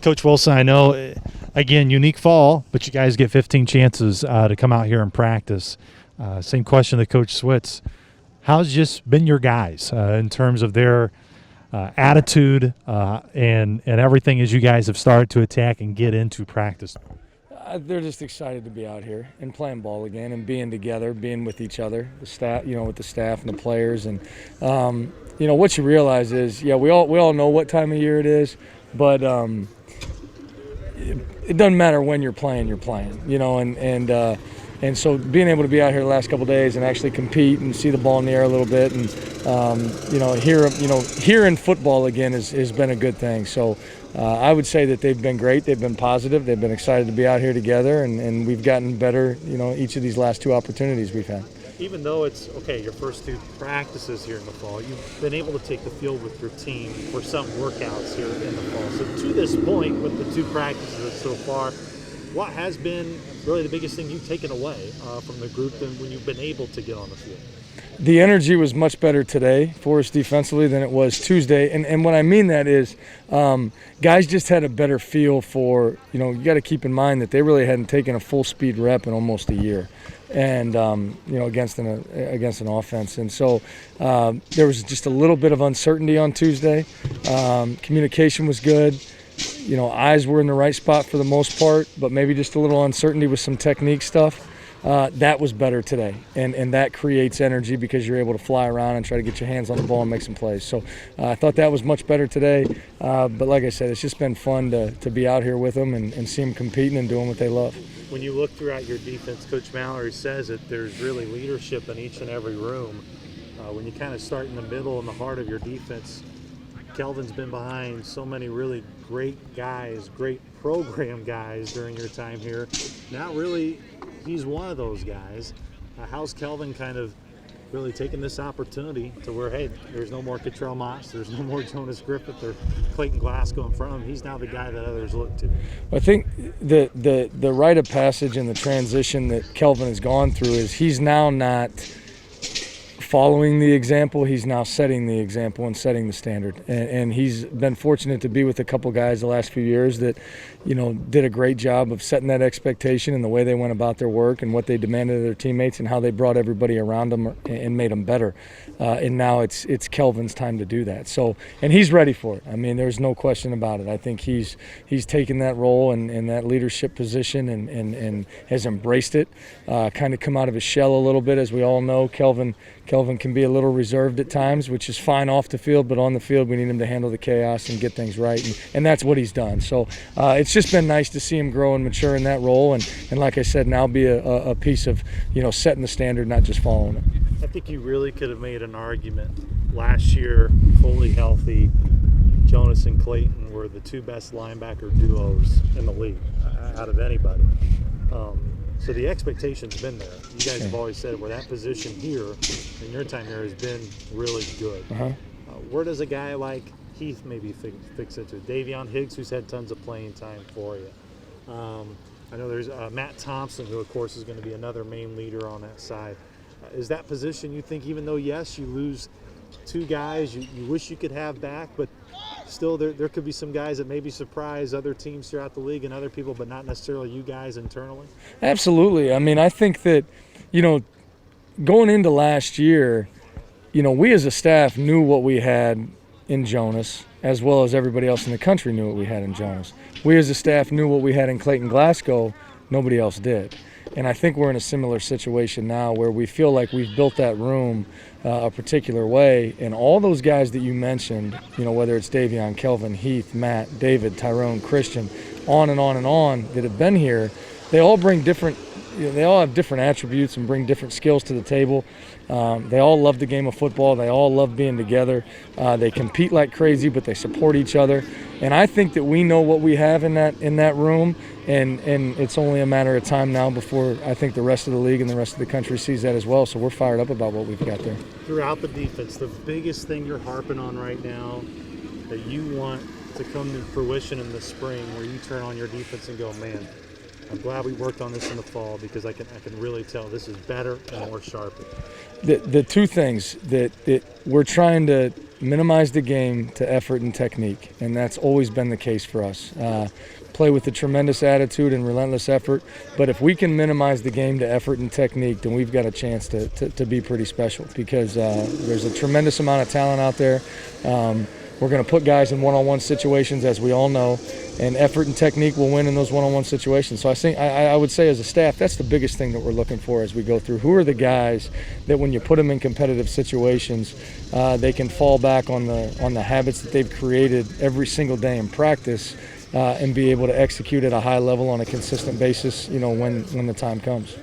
Coach Wilson, I know, again, unique fall, but you guys get 15 chances to come out here and practice. Same question to Coach Switz. How's just been your guys in terms of their attitude and everything as you guys have started to attack and get into practice? They're just excited to be out here and playing ball again and being together, being with each other, the staff, with the staff and the players. And what you realize is, we all know what time of year it is, but it doesn't matter when you're playing, and so being able to be out here the last couple of days and actually compete and see the ball in the air a little bit and hearing football again has been a good thing. So I would say that they've been great. They've been positive. They've been excited to be out here together, and we've gotten better, each of these last two opportunities we've had. Even though it's, your first two practices here in the fall, you've been able to take the field with your team for some workouts here in the fall. So to this point, with the two practices so far, what has been really the biggest thing you've taken away from the group than when you've been able to get on the field? The energy was much better today for us defensively than it was Tuesday. And what I mean that is guys just had a better feel for, you got to keep in mind that they really hadn't taken a full speed rep in almost a year. And against an offense, and so there was just a little bit of uncertainty on Tuesday. Communication was good. Eyes were in the right spot for the most part, but maybe just a little uncertainty with some technique stuff. That was better today, and that creates energy because you're able to fly around and try to get your hands on the ball and make some plays. So I thought that was much better today. But like I said, it's just been fun to be out here with them and see them competing and doing what they love. When you look throughout your defense, Coach Mallory says that there's really leadership in each and every room. When you kind of start in the middle and the heart of your defense, Kelvin's been behind so many really great guys, great program guys during your time here. Now really, he's one of those guys. How's Kelvin kind of really taking this opportunity to where, hey, there's no more Cottrell Moss, there's no more Jonas Griffith or Clayton Glasgow in front of him. He's now the guy that others look to. I think the rite of passage and the transition that Kelvin has gone through is he's now not following the example, he's now setting the example and setting the standard. And he's been fortunate to be with a couple guys the last few years that, did a great job of setting that expectation and the way they went about their work and what they demanded of their teammates and how they brought everybody around them and made them better. And now it's Kelvin's time to do that. So, and he's ready for it. I mean, there's no question about it. I think he's taken that role and that leadership position and has embraced it, kind of come out of his shell a little bit. As we all know, Kelvin can be a little reserved at times, which is fine off the field, but on the field we need him to handle the chaos and get things right, and that's what he's done. So it's just been nice to see him grow and mature in that role, and like I said, now be a piece of setting the standard, not just following it. I think you really could have made an argument last year, fully healthy. Jonas and Clayton were the two best linebacker duos in the league out of anybody. So the expectation's been there. You guys have always said where that position here in your time here has been really good. Where does a guy like Heath maybe fix it to? Davion Higgs, who's had tons of playing time for you. I know there's Matt Thompson, who of course is going to be another main leader on that side. Is that position you think, even though yes you lose two guys you wish you could have back, but still there could be some guys that maybe surprise other teams throughout the league and other people, but not necessarily you guys internally? Absolutely. I mean, I think that, going into last year, we as a staff knew what we had in Jonas, as well as everybody else in the country knew what we had in Jonas. We as a staff knew what we had in Clayton Glasgow, nobody else did. And I think we're in a similar situation now where we feel like we've built that room a particular way. And all those guys that you mentioned, whether it's Davion, Kelvin, Heath, Matt, David, Tyrone, Christian, on and on and on that have been here, they all bring different, they all have different attributes and bring different skills to the table. They all love the game of football. They all love being together. They compete like crazy, but they support each other. And I think that we know what we have in that room, and it's only a matter of time now before I think the rest of the league and the rest of the country sees that as well. So we're fired up about what we've got there. Throughout the defense, the biggest thing you're harping on right now that you want to come to fruition in the spring, where you turn on your defense and go, man, I'm glad we worked on this in the fall, because I can really tell this is better and more sharp. The two things that we're trying to minimize the game to effort and technique, and that's always been the case for us. Play with a tremendous attitude and relentless effort, but if we can minimize the game to effort and technique, then we've got a chance to be pretty special, because there's a tremendous amount of talent out there. We're going to put guys in one-on-one situations, as we all know, and effort and technique will win in those one-on-one situations. So I would say, as a staff, that's the biggest thing that we're looking for as we go through. Who are the guys that, when you put them in competitive situations, they can fall back on the habits that they've created every single day in practice, and be able to execute at a high level on a consistent basis, when the time comes.